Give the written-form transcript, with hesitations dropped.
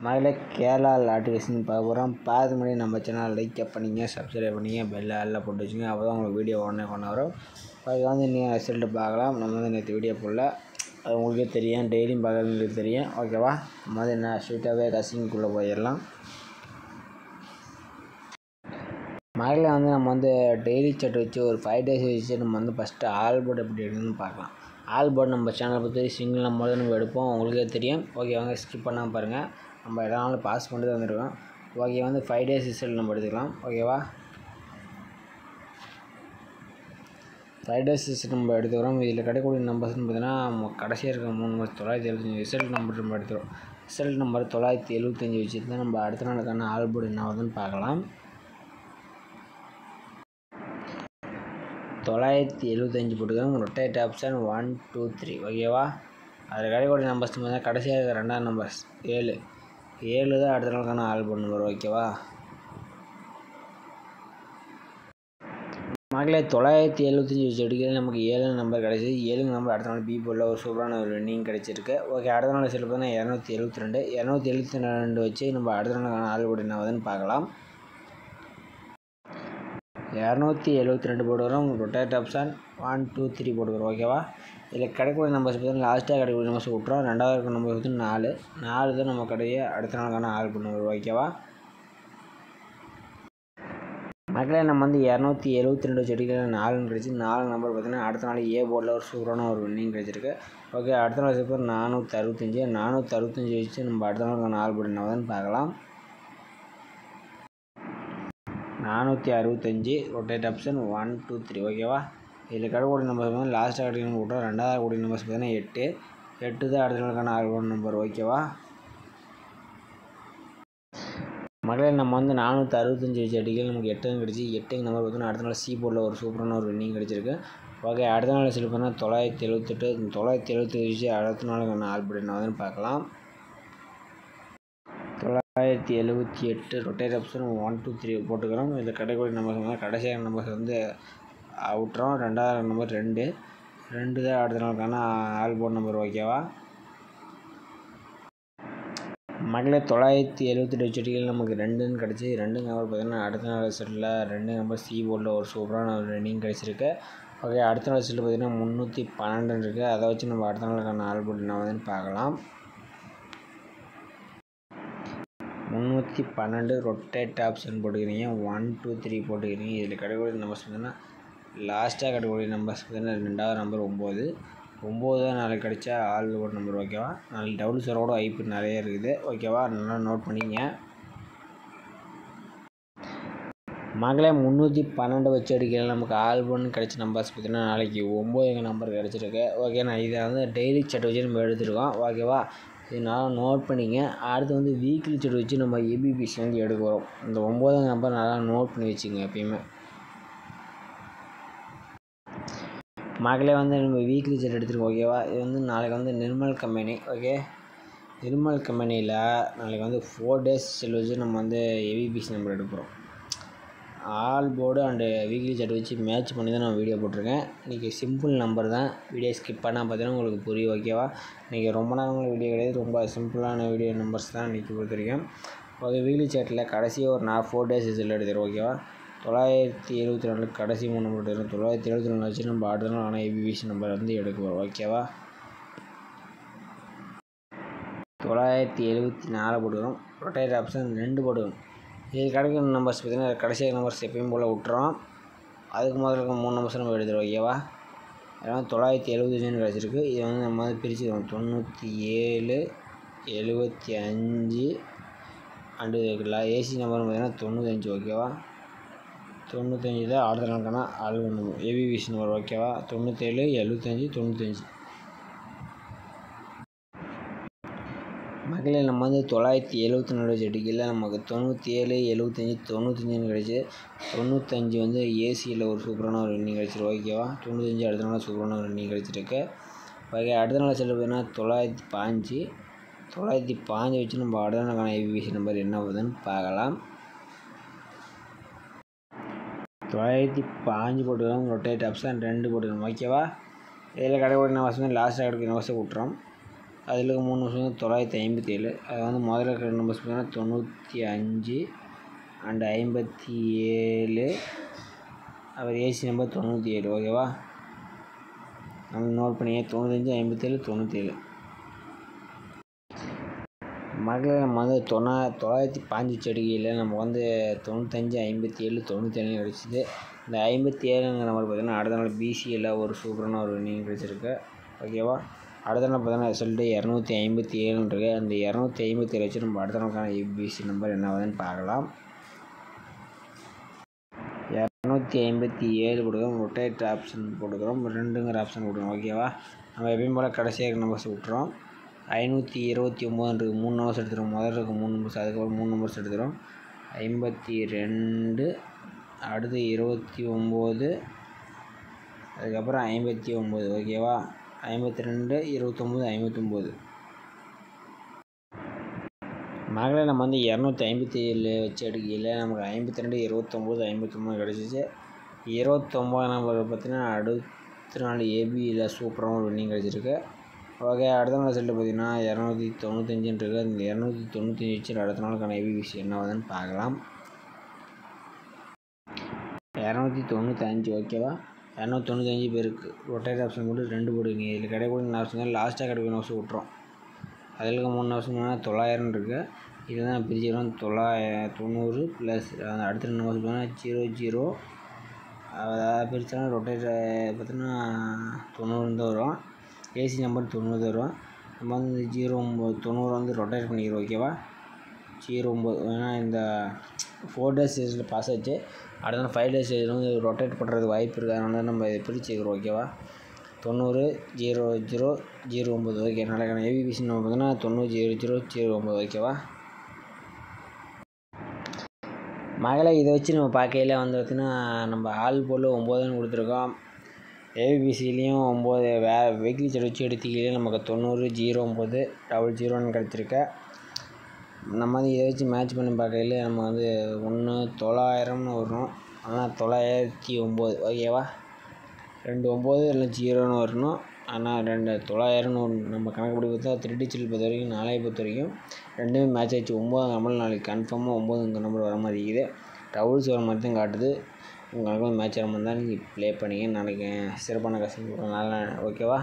மகளே கேரளா லாட்ரி விஷயம் பார்க்க போகிறோம். பார்த்து முன்னாடி நம்ம சேனல் லைக் பண்ணிங்க, சப்ஸ்கிரைப் பண்ணிங்க, பெல் ஆளில் போட்டு வச்சுங்க. அப்போ தான் உங்களுக்கு வீடியோ உடனே வரும். அதுக்கு வந்து நீங்கள் ரிசல்ட்டு பார்க்கலாம். நம்ம வந்து நேற்று வீடியோ போடல, அது உங்களுக்கே தெரியும், டெய்லியும் பார்க்குறவங்களுக்கு தெரியும். ஓகேவா? நம்ம வந்து என்ன ஸ்ட்ரீட்டாகவே கசிங்குள்ளே போயிடலாம். மகளே வந்து நம்ம வந்து டெய்லி செட் வச்சு ஒரு 5 days வச்சு நம்ம வந்து ஃபஸ்ட்டு ஆல்போர்ட் எப்படி எடுக்கணும்னு பார்க்கலாம். ஆல்போர்ட் நம்ம சேனலை பற்றி சிங்கிள் நம்பர் தான் நம்ம எடுப்போம், உங்களுக்கே தெரியும். ஓகே, வாங்க ஸ்கிப் பண்ணாமல் பாருங்கள். நம்ம எதனாலும் பாஸ் பண்ணிட்டு தான் வந்துருக்கோம். ஓகே, வந்து 5 days ரிசல்ட் நம்ம எடுத்துக்கலாம். ஓகேவா? 5 days ரிசல்ட் நம்ம எடுத்துக்கிறோம். இதில் கிடைக்கக்கூடிய நம்பர்ஸ்னு பார்த்தீங்கன்னா கடைசியாக இருக்கிற 3 நம்பர் 975 ரிசல்ட் நம்பர் நம்ம எடுத்துக்கிறோம். ரிசல்ட் நம்பர் 975 வச்சுட்டு தான் நம்ம அடுத்த நாளுக்கான ஆல்போர்ட் என்ன ஆகுதுன்னு பார்க்கலாம். 975 போட்டுக்கிறோம். Rotate option 1 2 3. ஓகேவா? அதில் கிடைக்கக்கூடிய நம்பர்ஸ் பார்த்தீங்கன்னா கடைசியாக இருக்கிற 2ஆம் நம்பர்ஸ் 7 தான் அடுத்த நாளுக்கான ஆல்போர்ட் நம்பர். ஓகேவா? மகளே 975 வச்சு எடுக்கிறது நமக்கு 7 நம்பர் கிடச்சிது. 7 நம்பர் அடுத்த நாள் பி போர்டில் ஒரு சூப்பரான ஒரு வின்னிங் கிடச்சிருக்கு. ஓகே, அடுத்த நாள் ரிசல்ட் பார்த்தீங்கன்னா 272 வச்சு நம்ம அடுத்த நாளுக்கான ஆல்போர்ட் என்ன ஆகுதுன்னு பார்க்கலாம். 272 போட்டுக்கிறோம். ரொட்டேட் ஆப்ஷன் 1 2 3 போட்டுக்கிறோம். ஓகேவா? இதில் கிடைக்கக்கூடிய நம்பர்ஸ் பார்த்தீங்கன்னா லாஸ்ட்டாக கிடைக்கக்கூடிய நம்பர்ஸ் விட்டுறோம். 2வது இருக்கிற நம்பர் வந்து 4 தான் நம்ம கடையை அடுத்த நாளுக்கான ஆல்போர்ட் நம்பர். ஓகேவா? மக்களே நம்ம வந்து 272 வச்சு எடுக்கிற 4 கிடச்சி. 4 நம்பர் பார்த்தீங்கன்னா அடுத்த நாள் ஏ போர்டில் ஒரு சூப்பரான ஒரு வின்னிங் கிடச்சிருக்கு. ஓகே, அடுத்த நாள் சூப்பர் 465 வச்சு நம்ம அடுத்த நாளுக்கான ஆல்போர்ட் என்ன ஆகுதுன்னு பார்க்கலாம். 465 ரொட்டேட் ஆப்ஷன் 1 2 3. ஓகேவா? இதில் கிடைக்கக்கூடிய நம்பர்ஸ் பார்த்தீங்கன்னா லாஸ்ட்டாக கிடைக்கிற நம்பர் விட்டோம். 2வது கூடிய நம்பர்ஸ் பார்த்தீங்கன்னா 8 தான் அடுத்த நாளுக்கான ஆல்போர்ட் நம்பர். ஓகேவா? மக்களே நம்ம வந்து 465 வச்சு அடிக்கல நமக்கு 8 கிடச்சி. 8 நம்பர் பார்த்தீங்கன்னா அடுத்த நாள் சி போர்டில் ஒரு சூப்பரான ஒரு வின்னிங் கிடச்சிருக்கு. ஓகே, அடுத்த நாள் சொல்லி பார்த்தீங்கன்னா 978 வச்சு அடுத்த நாளுக்கான ஆல்போர்ட் என்ன ஆகுதுன்னு பார்க்கலாம். 978 ரொட்டேட் ஆப்ஷன் 1 2 3 போட்டுக்கிறோம். இதில் கிடைக்கக்கூடிய நம்பர்ஸ் கடைசியாக நம்பர்ஸ் வந்து விட்டுறோம். 2வது நம்பர் 2 தான் அடுத்த நாளுக்கான ஆல்போர்ட் நம்பர். ஓகேவா? மகளே 978 வச்சு அடிக்கல நமக்கு 2 கிடச்சி. 2 நம்பர் பார்த்தீங்கன்னா அடுத்த நாள் ரிசல்ட்டில் 2 நம்பர் சி போர்டில் ஒரு சூப்பரான ஒரு வின்னிங் கிடச்சிருக்கு. ஓகே, அடுத்த நாள் ரிசல்ட் பார்த்தீங்கன்னா 312 இருக்குது. அதை வச்சு நம்ம அடுத்த நாளுக்கான ஆல்போர்ட் என்ன ஆகுதுன்னு பார்க்கலாம். 312 ரொட்டேட் ஆப்ஷன் போட்டுக்கிறீங்க. 1 2 3 போட்டுக்கிறீங்க. இதில் கிடைக்கக்கூடிய நம்பர்ஸ் பார்த்தீங்கன்னா லாஸ்ட்டாக கிடைக்கக்கூடிய நம்பர்ஸ் பார்த்தீங்கன்னா 2வது நம்பர் 9 தான் நாளைக்கு கிடைச்சா ஆல்போர்ட் நம்பர். ஓகேவா? நாளைக்கு டபுள் சரோட ஐப்பு நிறைய இருக்குது. ஓகேவா? நல்லா நோட் பண்ணிங்க. மகளே 312 வச்சு அடிக்கல நமக்கு ஆல்போர்ட்னு கிடைச்ச நம்பர்ஸ் பார்த்தீங்கன்னா நாளைக்கு 9 நம்பர் கிடச்சிருக்கு. ஓகே, நான் இதை வந்து டெய்லி செட் வச்சு நம்ம எடுத்துருக்கோம். ஓகேவா? இதனால் நோட் பண்ணிங்க. அடுத்து வந்து வீக்லி செட் வச்சு நம்ம ஏபிபிஸ்லேருந்து எடுக்க வரோம். இந்த 9 நம்பர் நல்லா நோட் பண்ணி வச்சுங்க எப்பயுமே. மகளே வந்து நம்ம வீக்லி செட் எடுத்துருக்கோம். ஓகேவா? இது வந்து நாளைக்கு வந்து நிர்மல் கம்பெனி. ஓகே, நிர்மல் கம்பெனியில் நாளைக்கு வந்து 4 days செல் வச்சு நம்ம வந்து ஏபிபிஸ் நம்பர் எடுக்கிறோம். All board and weekly set வச்சு மேட்ச் பண்ணி தான் நான் வீடியோ போட்டிருக்கேன். இன்றைக்கி சிம்பிள் நம்பர் தான். வீடியோ ஸ்கிப் பண்ணால் பார்த்தீங்கன்னா உங்களுக்கு புரியும். ஓகேவா? இன்றைக்கி ரொம்ப நேரம் வீடியோ கிடையாது, ரொம்ப சிம்பிளான வீடியோ நம்பர்ஸ் தான் இன்றைக்கி பொறுத்திருக்கேன். ஓகே, வீக்லி செட்டில் கடைசியாக ஒரு 4 days ரிசல்ட் எடுத்துருவோம். ஓகேவா? 974 கடைசி 3 நம்பர் எடுத்துரும். 974 வச்சு நம்ம அடுத்த நாள் ஆனால் ஏபிபிசி நம்பர் வந்து எடுக்குவோம். ஓகேவா? 974 போட்டுக்கிறோம். ரொட்டேட் ஆப்ஷன் 2 போட்டுக்கணும். இது கிடைக்கிற நம்பர்ஸ் பார்த்தீங்கன்னா கடைசியாக நம்பர்ஸ் எப்பயும் போல் விட்டுறோம். அதுக்கு முதல்ல 3 நம்பர்ஸ் நம்ம எடுத்துருவோம். ஓகேவா? அதனால் 975 கிடச்சிருக்கு. இதை வந்து நம்ம வந்து பிரிச்சுக்கிறோம். 97 75 அண்டு ஏசி நம்பர் பார்த்தீங்கன்னா 95. ஓகேவா? 95 தான் அடுத்த நாளுக்கான ஆல்போர்ட் நம்பர் ஏபிபிசி நம்பர். ஓகேவா? 97 75 95. மக்களே நம்ம வந்து 974 வச்சு அடிக்கல நமக்கு 97 75 95 கிடச்சி. 95 வந்து ஏசியில் ஒரு சூப்பரான ஒரு வின்னிங் கிடச்சிருக்கு. ஓகேவா? 95 அடுத்த நாள் சூப்பரான ஒரு வின்னிங் கிடச்சிருக்கு. ஓகே, அடுத்த நாள் செல்லு பார்த்தீங்கன்னா 905 வச்சு நம்ம அடுத்த நாளுக்கான ஏபிபிசி நம்பர் என்ன ஆகுதுன்னு பார்க்கலாம். 905 போட்டுக்கிறோம். ரொட்டேட் ஆப்ஷன் 2 போட்டுக்கிறோம். ஓகேவா? இதில் கிடைக்கக்கூடிய நம்பர்ஸ் வந்து லாஸ்ட்டாக கிடைக்கிற நம்பர்ஸை விட்டுறோம். அதில் 3 நம்பர்ஸ் வந்து 957. அது வந்து முதல்ல இருக்கிற நம்பர்ஸ் பார்த்தீங்கன்னா 95 அண்ட் 57. அப்புறம் ஏசி நம்பர் 97. ஓகேவா, நம்ம நோட் பண்ணிங்க. 95 57 97. மக்களே நம்ம வந்து 905 அடிக்கையில் நம்ம வந்து 95 57 97 கிடச்சிது. இந்த 57ங்கிற நம்பர் பார்த்தீங்கன்னா அடுத்த நாள் பிசியில் ஒரு சூப்பரான ஒரு வின்னிங் கிடச்சிருக்கு. ஓகேவா, அடுத்த நாள் பார்த்தீங்கன்னா ரிசல்ட்டு 257 இருக்கு. அந்த 257 வச்சு நம்ம அடுத்த நாளுக்கான ஏபிசி நம்பர் என்ன ஆகுதுன்னு பார்க்கலாம். 257 கொடுக்குறோம், ரொட்டேட் ஆப்ஷன் போட்டுக்கிறோம், 2ங்கிற ஆப்ஷன் கொடுக்குறோம். ஓகேவா, நம்ம எப்பயும் போல் கடைசியாக நம்பர்ஸ் விட்டுறோம். 529 3 நம்பர்ஸ் எடுத்துகிறோம். முதல்ல இருக்க 3 நம்பர்ஸ், அதுக்கப்புறம் 3 நம்பர்ஸ் எடுத்துகிறோம். 52, அடுத்து 29, அதுக்கப்புறம் 59. ஓகேவா, 52 29 59. மகளே நம்ம வந்து 257 வச்சு எடுக்கையில் நமக்கு 52 29 59 கிடச்சிச்சு. 29 நம்பர் பார்த்தீங்கன்னா அடுத்த நாள் ஏபியில் சூப்பரான ஒரு வின்னிங் கிடச்சிருக்கு. ஓகே, அடுத்த நாள் ரிசல்ட்டு பார்த்தீங்கன்னா 295 இருக்குது. அந்த 295 வச்சு அடுத்த நாளுக்கான ஏபிசி என்ன ஆகுதுன்னு பார்க்கலாம். 295. ஓகேவா, 295 பேருக்கு ரொட்டேட் ஆப்ஷன் போட்டு 2 போடுவீங்க. இதில் கிடைக்கக்கூடிய ஆப்ஷன் லாஸ்ட்டாக கிடைக்கக்கூடிய ஆப்ஷன் விட்டுறோம். அதில் 3 ஆப்ஷன் 900 இருக்குது. இதில் தான் பிரிச்சுக்கிறோம். 990 ப்ளஸ் அடுத்த 2 நம்பர்ஸ் பார்த்தீங்கன்னா 00. அதை பிரித்தா ரொட்டேட் பார்த்தீங்கன்னா 90 தான் வரும். ஏசி நம்பர் 90 வரும். நம்ம வந்து 09 90 வந்து ரொட்டேட் பண்ணிக்கிறோம். ஓகேவா, 09 ஏன்னா இந்த 4 days ஸ்டேஜில் பாஸ் ஆச்சு. அடுத்த 5 days ஸ்டேஜில் வந்து ரொட்டேட் பண்ணுறது வாய்ப்பு இருக்குது. அதனால நம்ம இதை பிரிச்சுக்கிறோம். ஓகேவா, 90 00 09. ஓகே, நாளைக்கான ஏபிசி நம்ம பார்த்தீங்கன்னா 90 00 09. ஓகேவா, மகளை இதை வச்சு நம்ம பார்க்கையில் வந்து பார்த்திங்கன்னா நம்ம ஆள் போல் 9ன்னு கொடுத்துருக்கோம். ஏபிசிலையும் 9 வீக்லி செட் வச்சு எடுத்துக்கிட்டே நமக்கு 90 09 001 கிடச்சிருக்கு. நம்ம வந்து இதை வச்சு மேட்ச் பண்ணி பார்க்கையில் நம்ம வந்து 900ன்னு வரணும். ஆனால் 909. ஓகேவா, 29 இல்லை 0ன்னு வரணும். ஆனால் 900ன்னு நம்ம கணக்குப்படி பார்த்தா 3 டிஜிட் பொறுத்த வரைக்கும் 4 பொறுத்த வரைக்கும் ரெண்டுமே மேட்ச் ஆகிடுச்சு. 9 நம்பர் நாளைக்கு கன்ஃபார்மாக 9 நம்பர் வர மாதிரி இருக்குது. டபுள்ஸ் வர மாதிரி தான் காட்டுது. உங்களுக்கு மேட்ச் வர மாதிரி தான் நீங்கள் ப்ளே பண்ணிங்க. நாளைக்கு சிறப்பான கஷ்டம் நாள். ஓகேவா.